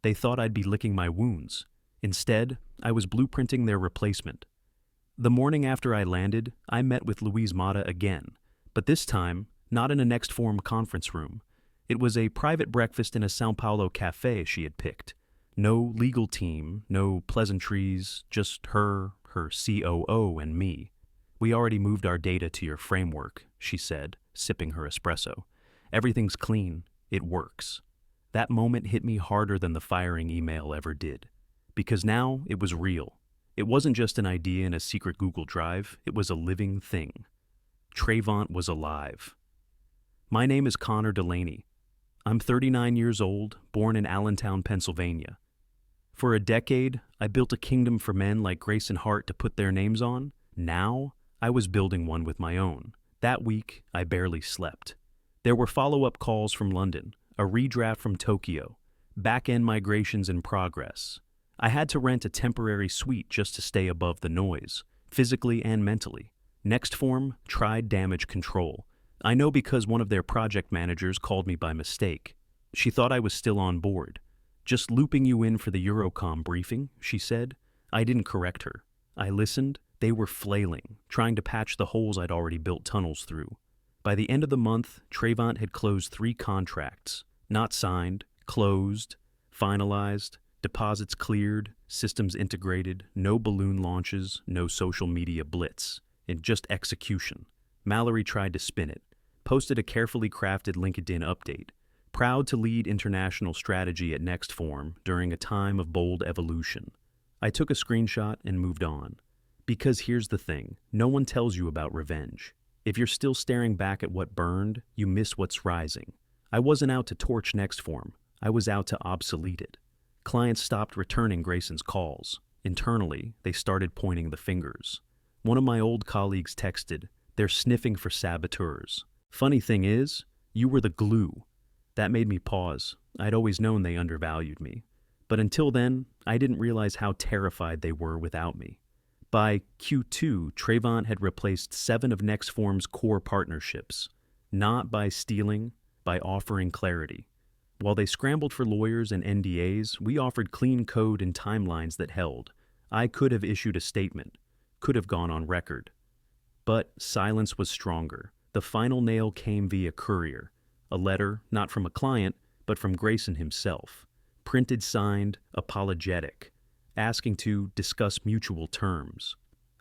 They thought I'd be licking my wounds. Instead, I was blueprinting their replacement. The morning after I landed, I met with Louise Mata again, but this time, not in a Next Forum conference room. It was a private breakfast in a São Paulo cafe she had picked. No legal team, no pleasantries, just her COO, and me. "We already moved our data to your framework," she said, sipping her espresso. "Everything's clean. It works." That moment hit me harder than the firing email ever did. Because now it was real. It wasn't just an idea in a secret Google Drive, it was a living thing. Trayvon was alive. My name is Connor Delaney. I'm 39 years old, born in Allentown, Pennsylvania. For a decade, I built a kingdom for men like Grayson Hart to put their names on. Now, I was building one with my own. That week, I barely slept. There were follow-up calls from London, a redraft from Tokyo, back-end migrations in progress. I had to rent a temporary suite just to stay above the noise, physically and mentally. Next Form tried damage control. I know because one of their project managers called me by mistake. She thought I was still on board. "Just looping you in for the Eurocom briefing," she said. I didn't correct her. I listened. They were flailing, trying to patch the holes I'd already built tunnels through. By the end of the month, Trayvon had closed 3 contracts. Not signed, closed, finalized, deposits cleared, systems integrated, no balloon launches, no social media blitz. Just execution. Mallory tried to spin it, posted a carefully crafted LinkedIn update. Proud to lead international strategy at Next Form during a time of bold evolution. I took a screenshot and moved on. Because here's the thing, no one tells you about revenge. If you're still staring back at what burned, you miss what's rising. I wasn't out to torch Next Form. I was out to obsolete it. Clients stopped returning Grayson's calls. Internally, they started pointing the fingers. One of my old colleagues texted, "They're sniffing for saboteurs. Funny thing is, you were the glue." That made me pause. I'd always known they undervalued me. But until then, I didn't realize how terrified they were without me. By Q2, Trayvon had replaced 7 of Next Form's core partnerships. Not by stealing, by offering clarity. While they scrambled for lawyers and NDAs, we offered clean code and timelines that held. I could have issued a statement, could have gone on record. But silence was stronger. The final nail came via courier. A letter, not from a client, but from Grayson himself. Printed, signed, apologetic, asking to discuss mutual terms.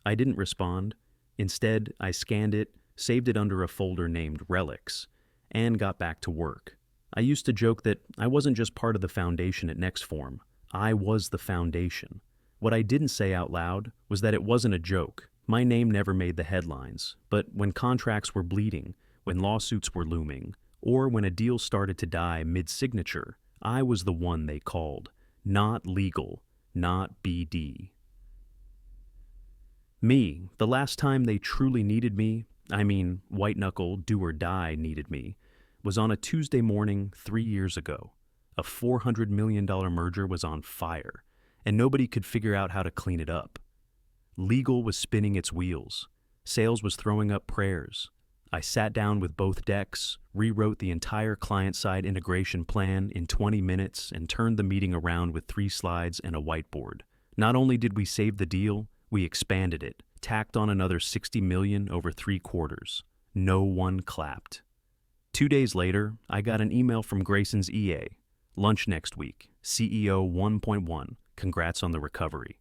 I didn't respond. Instead, I scanned it, saved it under a folder named Relics, and got back to work. I used to joke that I wasn't just part of the foundation at Next Form. I was the foundation. What I didn't say out loud was that it wasn't a joke. My name never made the headlines, but when contracts were bleeding, when lawsuits were looming, or when a deal started to die mid-signature, I was the one they called. Not legal, not BD. Me, the last time they truly needed me, white-knuckle, do-or-die needed me, was on a Tuesday morning 3 years ago. A $400 million merger was on fire, and nobody could figure out how to clean it up. Legal was spinning its wheels. Sales was throwing up prayers. I sat down with both decks, rewrote the entire client-side integration plan in 20 minutes, and turned the meeting around with 3 slides and a whiteboard. Not only did we save the deal, we expanded it, tacked on another $60 million over 3 quarters. No one clapped. 2 days later, I got an email from Grayson's EA. "Lunch next week. CEO 1.1. Congrats on the recovery."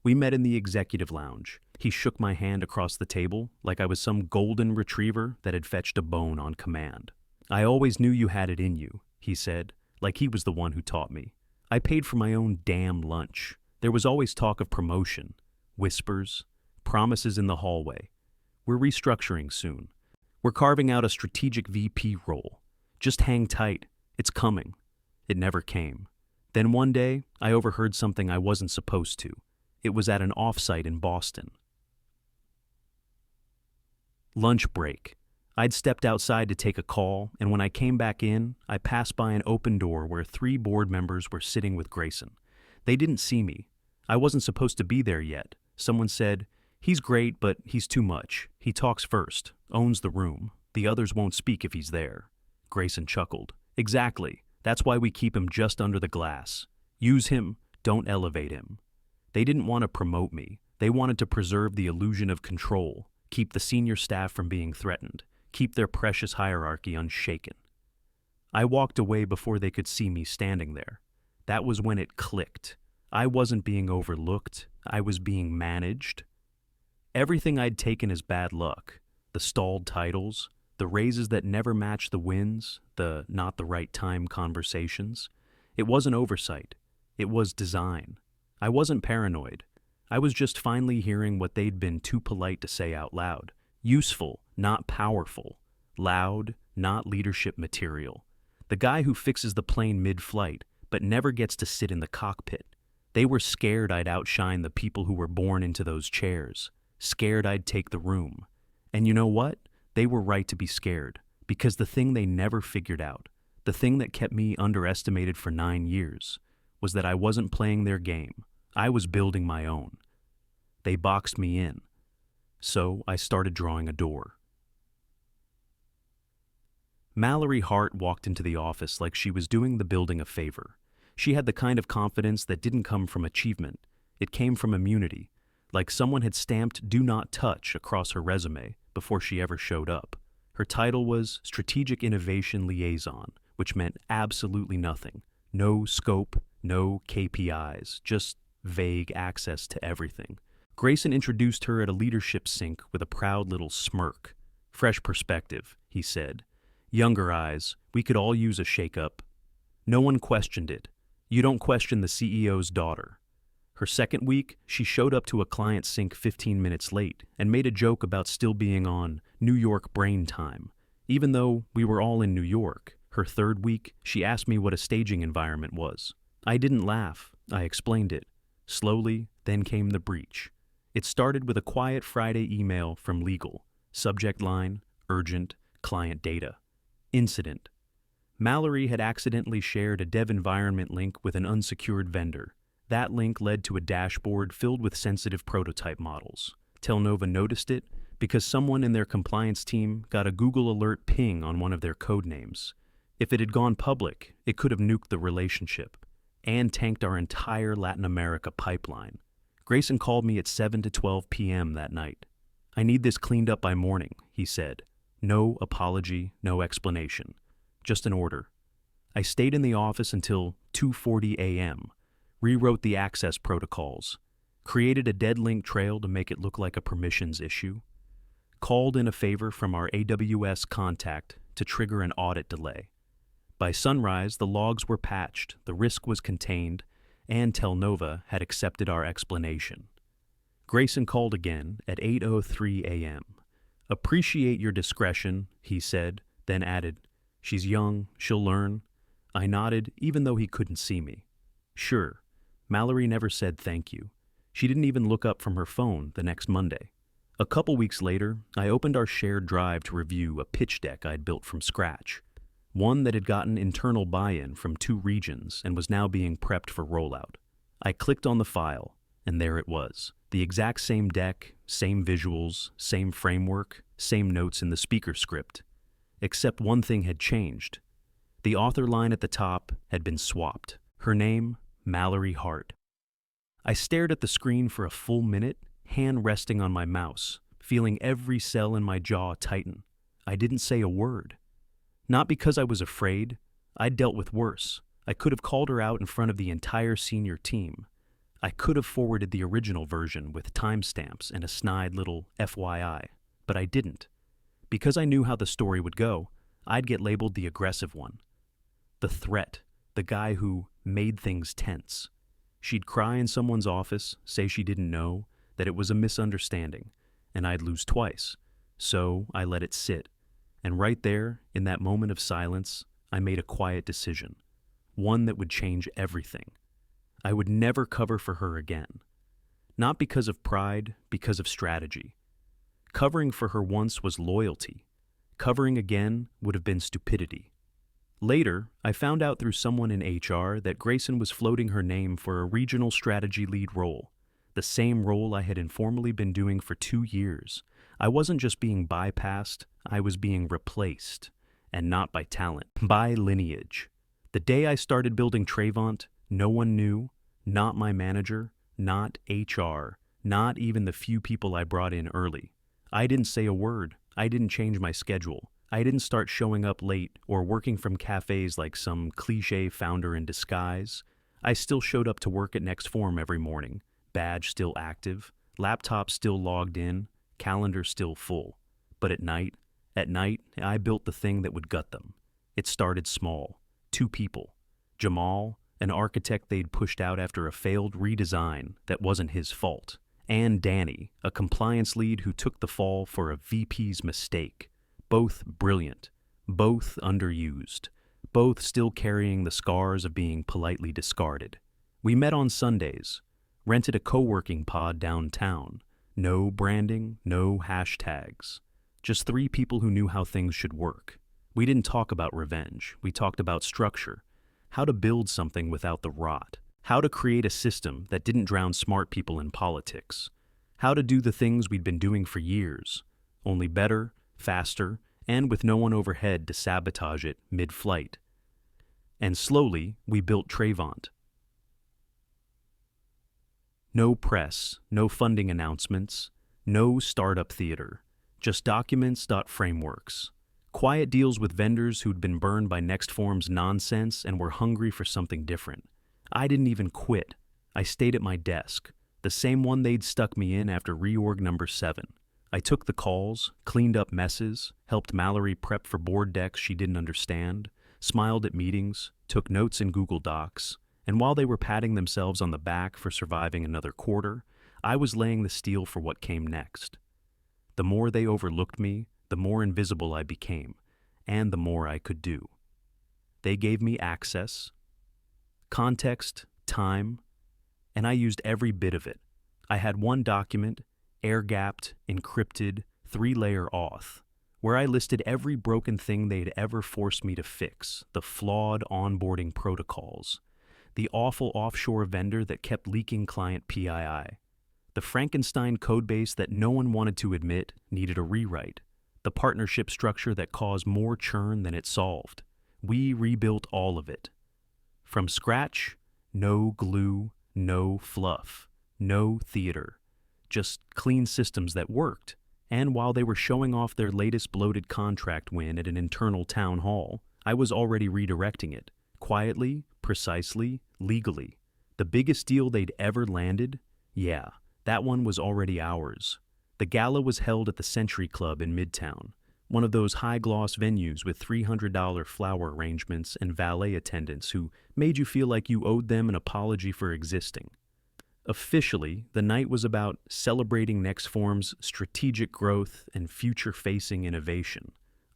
We met in the executive lounge. He shook my hand across the table like I was some golden retriever that had fetched a bone on command. "I always knew you had it in you," he said, like he was the one who taught me. I paid for my own damn lunch. There was always talk of promotion, whispers, promises in the hallway. "We're restructuring soon. We're carving out a strategic VP role. Just hang tight. It's coming." It never came. Then one day, I overheard something I wasn't supposed to. It was at an offsite in Boston. Lunch break. I'd stepped outside to take a call, and when I came back in, I passed by an open door where 3 board members were sitting with Grayson. They didn't see me. I wasn't supposed to be there yet. Someone said, "He's great, but he's too much. He talks first, owns the room. The others won't speak if he's there." Grayson chuckled. "Exactly. That's why we keep him just under the glass. Use him, don't elevate him. They didn't want to promote me. They wanted to preserve the illusion of control, keep the senior staff from being threatened, keep their precious hierarchy unshaken. I walked away before they could see me standing there. That was when it clicked. I wasn't being overlooked. I was being managed. Everything I'd taken as bad luck, the stalled titles, the raises that never matched the wins, the not the right time conversations, it wasn't oversight. It was design. I wasn't paranoid. I was just finally hearing what they'd been too polite to say out loud. Useful, not powerful. Loud, not leadership material. The guy who fixes the plane mid-flight, but never gets to sit in the cockpit. They were scared I'd outshine the people who were born into those chairs. Scared I'd take the room. And you know what? They were right to be scared, because the thing they never figured out, the thing that kept me underestimated for 9 years, was that I wasn't playing their game. I was building my own. They boxed me in. So I started drawing a door. Mallory Hart walked into the office like she was doing the building a favor. She had the kind of confidence that didn't come from achievement. It came from immunity, like someone had stamped "Do Not Touch" across her resume before she ever showed up. Her title was Strategic Innovation Liaison, which meant absolutely nothing. No scope, no KPIs, just vague access to everything. Grayson introduced her at a leadership sync with a proud little smirk. "Fresh perspective," he said. "Younger eyes, we could all use a shake-up." No one questioned it. You don't question the CEO's daughter. Her second week, she showed up to a client sync 15 minutes late and made a joke about still being on New York brain time, even though we were all in New York. Her third week, she asked me what a staging environment was. I didn't laugh. I explained it. Slowly, then came the breach. It started with a quiet Friday email from legal. Subject line, urgent, client data. Incident. Mallory had accidentally shared a dev environment link with an unsecured vendor. That link led to a dashboard filled with sensitive prototype models. Telnova noticed it because someone in their compliance team got a Google alert ping on one of their code names. If it had gone public, it could have nuked the relationship and tanked our entire Latin America pipeline. Grayson called me at 7 to 12 p.m. that night. "I need this cleaned up by morning," he said. No apology, no explanation. Just an order. I stayed in the office until 2:40 a.m., rewrote the access protocols, created a dead link trail to make it look like a permissions issue, called in a favor from our AWS contact to trigger an audit delay. By sunrise, the logs were patched, the risk was contained, and Telnova had accepted our explanation. Grayson called again at 8:03 a.m. "Appreciate your discretion," he said, then added, "She's young, she'll learn." I nodded, even though he couldn't see me. Sure. Mallory never said thank you. She didn't even look up from her phone the next Monday. A couple weeks later, I opened our shared drive to review a pitch deck I'd built from scratch. One that had gotten internal buy-in from 2 regions and was now being prepped for rollout. I clicked on the file, and there it was. The exact same deck, same visuals, same framework, same notes in the speaker script. Except one thing had changed. The author line at the top had been swapped. Her name, Mallory Hart. I stared at the screen for a full minute, hand resting on my mouse, feeling every cell in my jaw tighten. I didn't say a word. Not because I was afraid. I'd dealt with worse. I could have called her out in front of the entire senior team. I could have forwarded the original version with timestamps and a snide little FYI, but I didn't. Because I knew how the story would go, I'd get labeled the aggressive one. The threat, the guy who made things tense. She'd cry in someone's office, say she didn't know, that it was a misunderstanding, and I'd lose twice. So I let it sit. And right there, in that moment of silence, I made a quiet decision. One that would change everything. I would never cover for her again. Not because of pride, because of strategy. Covering for her once was loyalty. Covering again would have been stupidity. Later, I found out through someone in HR that Grayson was floating her name for a regional strategy lead role, the same role I had informally been doing for 2 years. I wasn't just being bypassed, I was being replaced, and not by talent, by lineage. The day I started building Trayvont, No one knew, not my manager, not HR, not even the few people I brought in early. I didn't say a word. I didn't change my schedule. I didn't start showing up late or working from cafes like some cliche founder in disguise. I still showed up to work at Next Form every morning, badge still active, laptop still logged in, calendar still full. But at night, I built the thing that would gut them. It started small. 2 people. Jamal, an architect they'd pushed out after a failed redesign that wasn't his fault, and Danny, a compliance lead who took the fall for a VP's mistake. Both brilliant, both underused, both still carrying the scars of being politely discarded. We met on Sundays, rented a co-working pod downtown. No branding, no hashtags. Just 3 people who knew how things should work. We didn't talk about revenge. We talked about structure, how to build something without the rot, how to create a system that didn't drown smart people in politics, how to do the things we'd been doing for years, only better, faster, and with no one overhead to sabotage it mid-flight. And slowly, we built Trayvont. No press, no funding announcements, no startup theater, just documents.frameworks. Quiet deals with vendors who'd been burned by NextForm's nonsense and were hungry for something different. I didn't even quit. I stayed at my desk, the same one they'd stuck me in after reorg number 7. I took the calls, cleaned up messes, helped Mallory prep for board decks she didn't understand, smiled at meetings, took notes in Google Docs, and while they were patting themselves on the back for surviving another quarter, I was laying the steel for what came next. The more they overlooked me, the more invisible I became, and the more I could do. They gave me access, context, time, and I used every bit of it. I had one document, air-gapped, encrypted, 3-layer auth, where I listed every broken thing they'd ever forced me to fix, the flawed onboarding protocols, the awful offshore vendor that kept leaking client PII, the Frankenstein codebase that no one wanted to admit needed a rewrite, the partnership structure that caused more churn than it solved. We rebuilt all of it. From scratch, no glue, no fluff, no theater, just clean systems that worked. And while they were showing off their latest bloated contract win at an internal town hall, I was already redirecting it, quietly, precisely, legally. The biggest deal they'd ever landed? Yeah, that one was already ours. The gala was held at the Century Club in Midtown, one of those high-gloss venues with $300 flower arrangements and valet attendants who made you feel like you owed them an apology for existing. Officially, the night was about celebrating NextForm's strategic growth and future-facing innovation.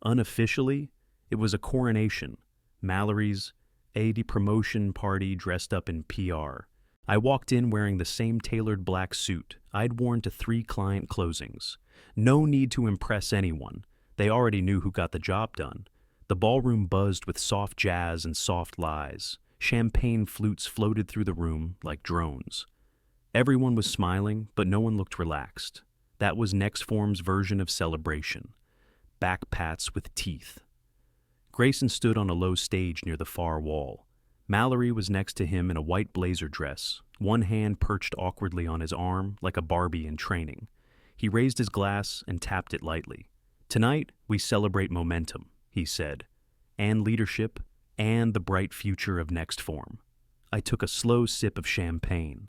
Unofficially, it was a coronation, Mallory's a promotion party dressed up in PR. I walked in wearing the same tailored black suit I'd worn to 3 client closings. No need to impress anyone. They already knew who got the job done. The ballroom buzzed with soft jazz and soft lies. Champagne flutes floated through the room like drones. Everyone was smiling, but no one looked relaxed. That was NextForm's version of celebration. Back pats with teeth. Grayson stood on a low stage near the far wall. Mallory was next to him in a white blazer dress, one hand perched awkwardly on his arm like a Barbie in training. He raised his glass and tapped it lightly. "Tonight, we celebrate momentum," he said, "and leadership, and the bright future of NextForm." I took a slow sip of champagne.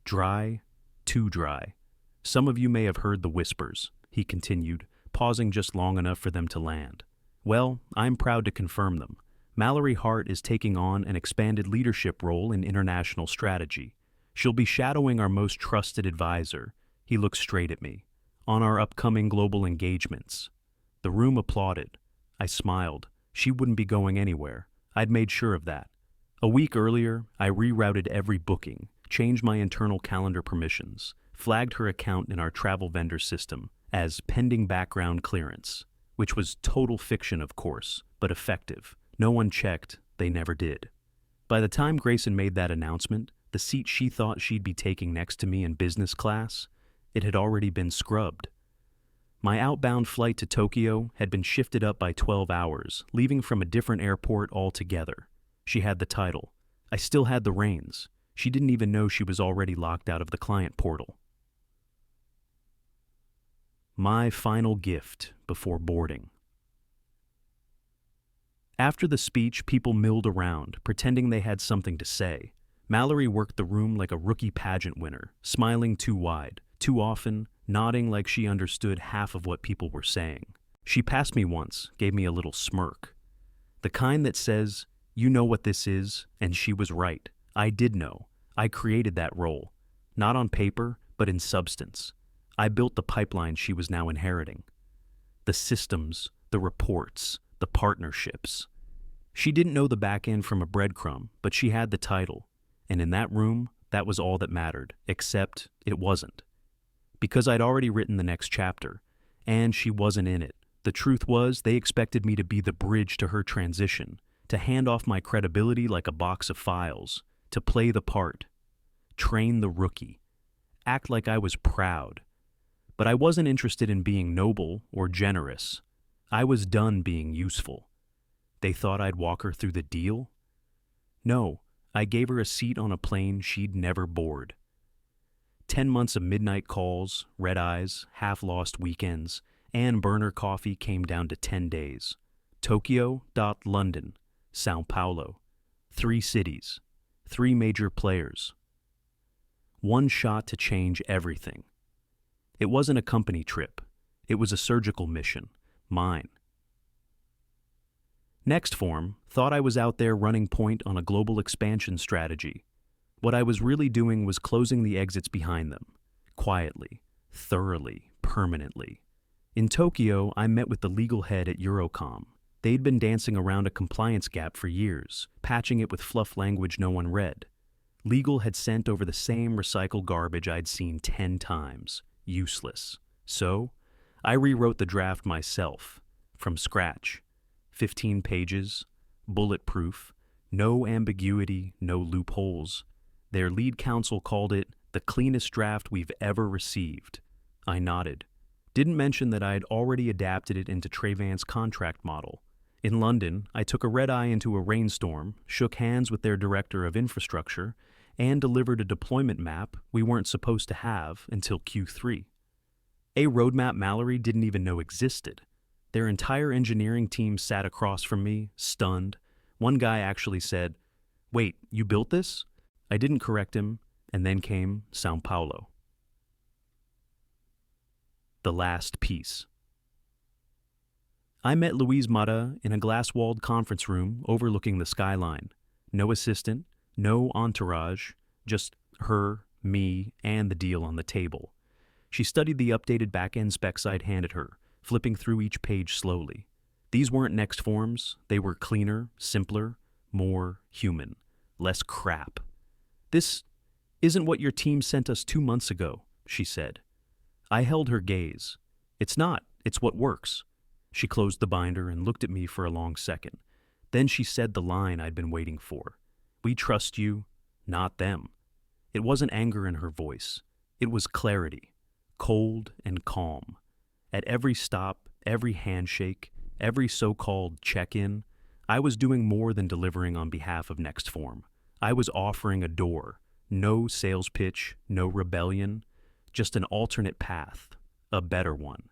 Dry, too dry. Some of you may have heard the whispers, he continued, pausing just long enough for them to land. Well, I'm proud to confirm them. Mallory Hart is taking on an expanded leadership role in international strategy. She'll be shadowing our most trusted advisor. He looked straight at me. On our upcoming global engagements. The room applauded. I smiled. She wouldn't be going anywhere. I'd made sure of that. A week earlier, I rerouted every booking, changed my internal calendar permissions, flagged her account in our travel vendor system as pending background clearance, which was total fiction, of course, but effective. No one checked, they never did. By the time Grayson made that announcement, the seat she thought she'd be taking next to me in business class, it had already been scrubbed. My outbound flight to Tokyo had been shifted up by 12 hours, leaving from a different airport altogether. She had the title. I still had the reins. She didn't even know she was already locked out of the client portal. My final gift before boarding. After the speech, people milled around, pretending they had something to say. Mallory worked the room like a rookie pageant winner, smiling too wide, too often, nodding like she understood half of what people were saying. She passed me once, gave me a little smirk. The kind that says, "You know what this is," and she was right. I did know. I created that role. Not on paper, but in substance. I built the pipeline she was now inheriting. The systems, the reports, the partnerships. She didn't know the back end from a breadcrumb, but she had the title. And in that room, that was all that mattered, except it wasn't. Because I'd already written the next chapter, and she wasn't in it. The truth was, they expected me to be the bridge to her transition, to hand off my credibility like a box of files, to play the part, train the rookie, act like I was proud. But I wasn't interested in being noble or generous. I was done being useful. They thought I'd walk her through the deal? No, I gave her a seat on a plane she'd never board. 10 months of midnight calls, red eyes, half-lost weekends, and burner coffee came down to 10 days. Tokyo, London, Sao Paulo. 3 cities, 3 major players. One shot to change everything. It wasn't a company trip. It was a surgical mission, mine. Next Form thought I was out there running point on a global expansion strategy. What I was really doing was closing the exits behind them, quietly, thoroughly, permanently. In Tokyo, I met with the legal head at Eurocom. They'd been dancing around a compliance gap for years, patching it with fluff language no one read. Legal had sent over the same recycled garbage I'd seen 10 times. Useless. So, I rewrote the draft myself, from scratch. 15 pages, bulletproof, no ambiguity, no loopholes. Their lead counsel called it the cleanest draft we've ever received. I nodded. Didn't mention that I'd already adapted it into Trayvant's contract model. In London, I took a red-eye into a rainstorm, shook hands with their director of infrastructure, and delivered a deployment map we weren't supposed to have until Q3. A roadmap Mallory didn't even know existed. Their entire engineering team sat across from me, stunned. One guy actually said, "Wait, you built this?" I didn't correct him, and then came Sao Paulo. The last piece. I met Louise Mata in a glass-walled conference room overlooking the skyline. No assistant, no entourage, just her, me, and the deal on the table. She studied the updated back-end specs I'd handed her, flipping through each page slowly. These weren't next forms, they were cleaner, simpler, more human, less crap. "This isn't what your team sent us 2 months ago," she said. I held her gaze. "It's not, it's what works." She closed the binder and looked at me for a long second. Then she said the line I'd been waiting for. "We trust you, not them." It wasn't anger in her voice. It was clarity, cold and calm. At every stop, every handshake, every so-called check-in, I was doing more than delivering on behalf of Next Form. I was offering a door. No sales pitch, no rebellion, just an alternate path, a better one.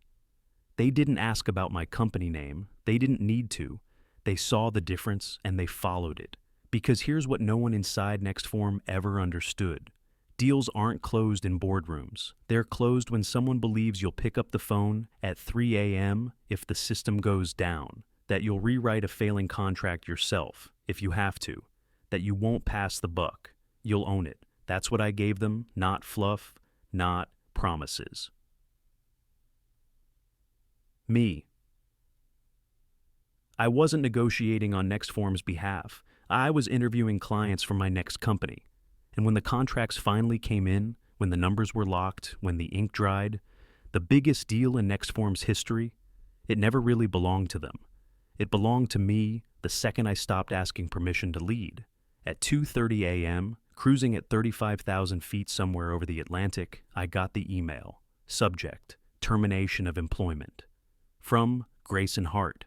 They didn't ask about my company name. They didn't need to. They saw the difference and they followed it. Because here's what no one inside Next Form ever understood. Deals aren't closed in boardrooms. They're closed when someone believes you'll pick up the phone at 3 a.m. if the system goes down, that you'll rewrite a failing contract yourself if you have to, that you won't pass the buck. You'll own it. That's what I gave them, not fluff, not promises. Me. I wasn't negotiating on Next Form's behalf. I was interviewing clients for my next company. And when the contracts finally came in, when the numbers were locked, when the ink dried, the biggest deal in Next Form's history, it never really belonged to them. It belonged to me the second I stopped asking permission to lead. At 2:30 a.m., cruising at 35,000 feet somewhere over the Atlantic, I got the email. Subject: termination of employment. From Grace and Hart.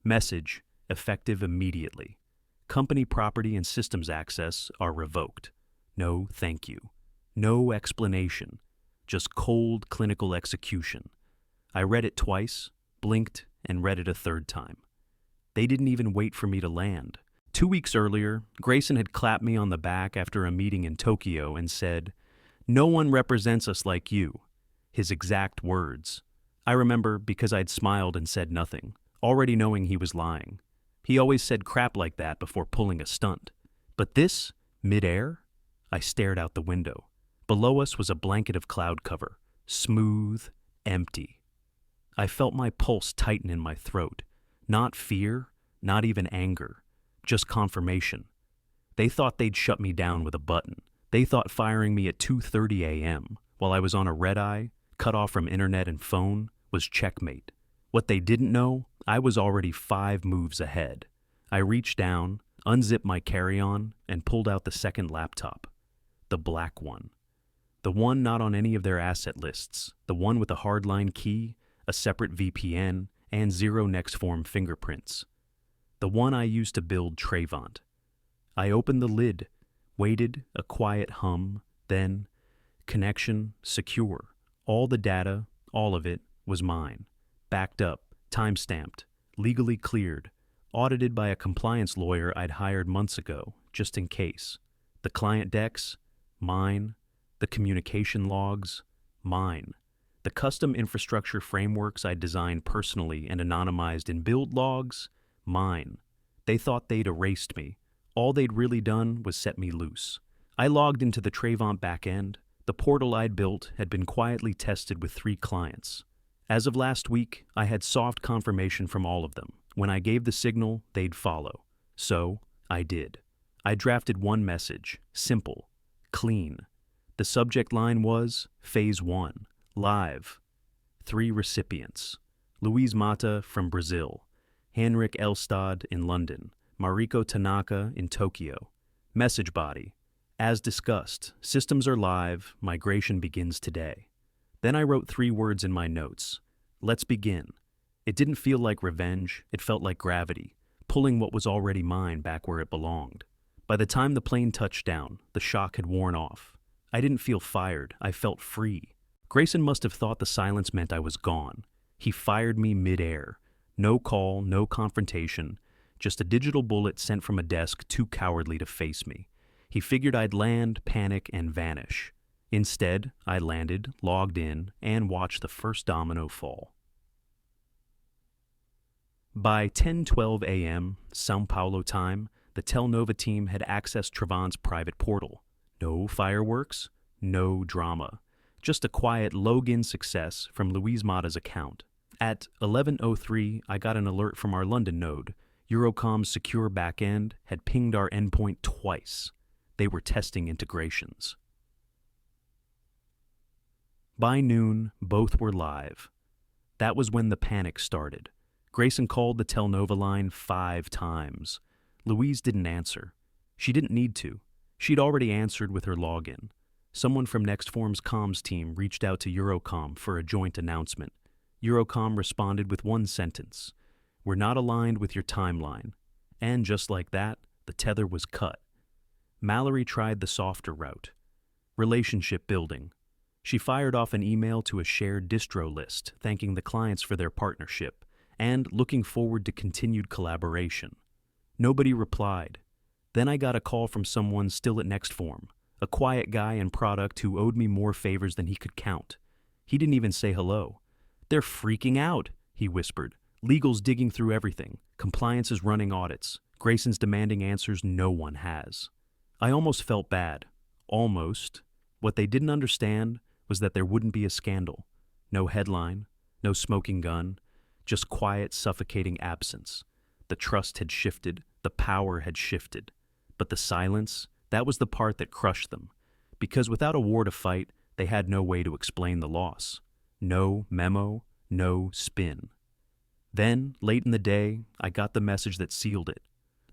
Message: effective immediately. Company property and systems access are revoked. No thank you. No explanation. Just cold clinical execution. I read it twice, blinked, and read it a third time. They didn't even wait for me to land. 2 weeks earlier, Grayson had clapped me on the back after a meeting in Tokyo and said, "No one represents us like you." His exact words. I remember because I'd smiled and said nothing, already knowing he was lying. He always said crap like that before pulling a stunt. But this, mid-air? I stared out the window. Below us was a blanket of cloud cover, smooth, empty. I felt my pulse tighten in my throat. Not fear, not even anger, just confirmation. They thought they'd shut me down with a button. They thought firing me at 2:30 a.m. while I was on a red-eye, cut off from internet and phone, was checkmate. What they didn't know, I was already 5 moves ahead. I reached down, unzipped my carry-on, and pulled out the second laptop. The black one. The one not on any of their asset lists. The one with a hardline key, a separate VPN, and 0 Nextform fingerprints. The one I used to build Trayvant. I opened the lid, waited, a quiet hum, then connection secure. All the data, all of it, was mine. Backed up, time-stamped, legally cleared, audited by a compliance lawyer I'd hired months ago, just in case. The client decks, mine. The communication logs, mine. The custom infrastructure frameworks I designed personally and anonymized in build logs, mine. They thought they'd erased me. All they'd really done was set me loose. I logged into the Trayvant backend. The portal I'd built had been quietly tested with 3 clients. As of last week, I had soft confirmation from all of them. When I gave the signal, they'd follow. So, I did. I drafted one message, simple, clean. The subject line was, Phase 1, live. 3 recipients. Luiz Mata from Brazil, Henrik Elstad in London, Mariko Tanaka in Tokyo. Message body. As discussed, systems are live, migration begins today. Then I wrote 3 words in my notes. Let's begin. It didn't feel like revenge, it felt like gravity, pulling what was already mine back where it belonged. By the time the plane touched down, the shock had worn off. I didn't feel fired, I felt free. Grayson must have thought the silence meant I was gone. He fired me mid-air. No call, no confrontation, just a digital bullet sent from a desk too cowardly to face me. He figured I'd land, panic, and vanish. Instead, I landed, logged in, and watched the first domino fall. By 10:12 a.m., São Paulo time, the Telnova team had accessed Trayvant's private portal. No fireworks, no drama. Just a quiet login success from Luiz Mata's account. At 11:03, I got an alert from our London node. Eurocom's secure backend had pinged our endpoint twice. They were testing integrations. By noon, both were live. That was when the panic started. Grayson called the Telnova line 5 times. Louise didn't answer. She didn't need to. She'd already answered with her login. Someone from Nextform's comms team reached out to Eurocom for a joint announcement. Eurocom responded with one sentence. "We're not aligned with your timeline." And just like that, the tether was cut. Mallory tried the softer route. Relationship building. She fired off an email to a shared distro list, thanking the clients for their partnership, and looking forward to continued collaboration. Nobody replied. Then I got a call from someone still at Nextform, a quiet guy in product who owed me more favors than he could count. He didn't even say hello. "They're freaking out," he whispered. "Legal's digging through everything. Compliance is running audits. Grayson's demanding answers no one has." I almost felt bad. Almost. What they didn't understand was that there wouldn't be a scandal. No headline, no smoking gun, just quiet, suffocating absence. The trust had shifted, the power had shifted. But the silence, that was the part that crushed them. Because without a war to fight, they had no way to explain the loss. No memo, no spin. Then, late in the day, I got the message that sealed it.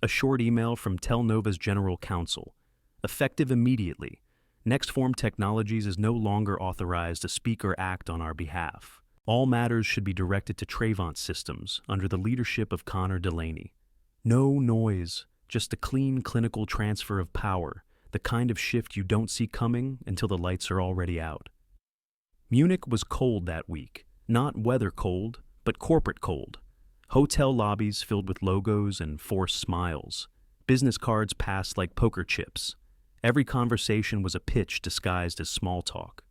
A short email from Telnova's general counsel. Effective immediately. Nextform Technologies is no longer authorized to speak or act on our behalf. All matters should be directed to Trayvant Systems under the leadership of Connor Delaney. No noise, Just a clean clinical transfer of power, the kind of shift you don't see coming until the lights are already out. Munich was cold that week, not weather cold, but corporate cold. Hotel lobbies filled with logos and forced smiles. Business cards passed like poker chips. Every conversation was a pitch disguised as small talk.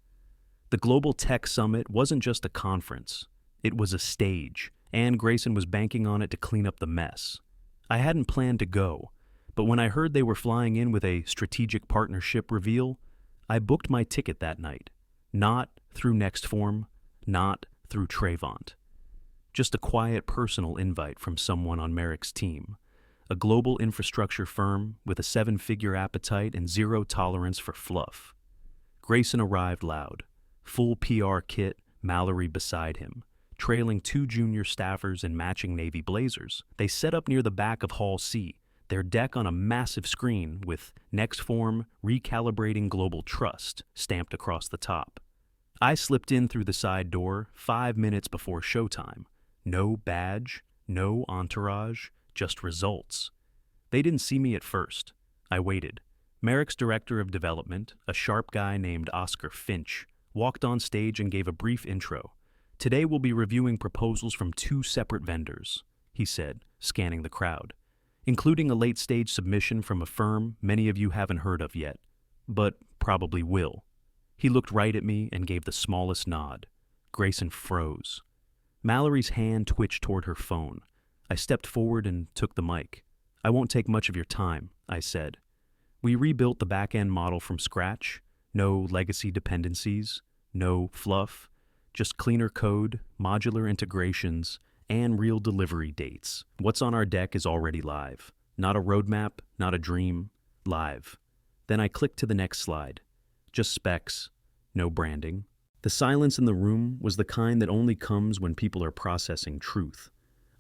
The Global Tech Summit wasn't just a conference. It was a stage, and Grayson was banking on it to clean up the mess. I hadn't planned to go, but when I heard they were flying in with a strategic partnership reveal, I booked my ticket that night. Not through Nextform, not through Trayvont. Just a quiet personal invite from someone on Merrick's team, a global infrastructure firm with a 7-figure appetite and zero tolerance for fluff. Grayson arrived loud, full PR kit, Mallory beside him, trailing 2 junior staffers in matching navy blazers. They set up near the back of Hall C, their deck on a massive screen with Nextform Recalibrating Global Trust stamped across the top. I slipped in through the side door 5 minutes before showtime. No badge, no entourage, just results. They didn't see me at first. I waited. Merrick's director of development, a sharp guy named Oscar Finch, walked on stage and gave a brief intro. "Today we'll be reviewing proposals from 2 separate vendors," he said, scanning the crowd, "including a late-stage submission from a firm many of you haven't heard of yet, but probably will." He looked right at me and gave the smallest nod. Grayson froze. Mallory's hand twitched toward her phone. I stepped forward and took the mic. "I won't take much of your time," I said. "We rebuilt the back-end model from scratch. No legacy dependencies, no fluff, just cleaner code, modular integrations, and real delivery dates. What's on our deck is already live. Not a roadmap, not a dream, live." Then I clicked to the next slide. Just specs, no branding. The silence in the room was the kind that only comes when people are processing truth.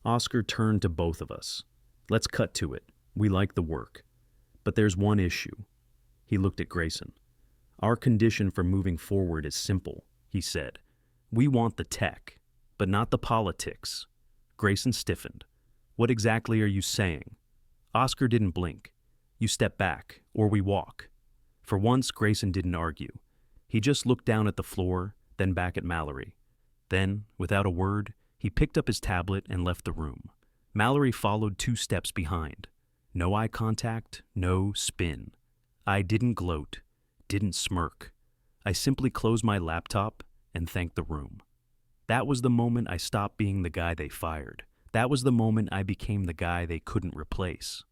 Oscar turned to both of us. "Let's cut to it. We like the work. But there's one issue." He looked at Grayson. "Our condition for moving forward is simple," he said. "We want the tech, but not the politics." Grayson stiffened. "What exactly are you saying?" Oscar didn't blink. "You step back, or we walk." For once, Grayson didn't argue. He just looked down at the floor, then back at Mallory. Then, without a word, he picked up his tablet and left the room. Mallory followed 2 steps behind. No eye contact, no spin. I didn't gloat, didn't smirk. I simply closed my laptop and thanked the room. That was the moment I stopped being the guy they fired. That was the moment I became the guy they couldn't replace.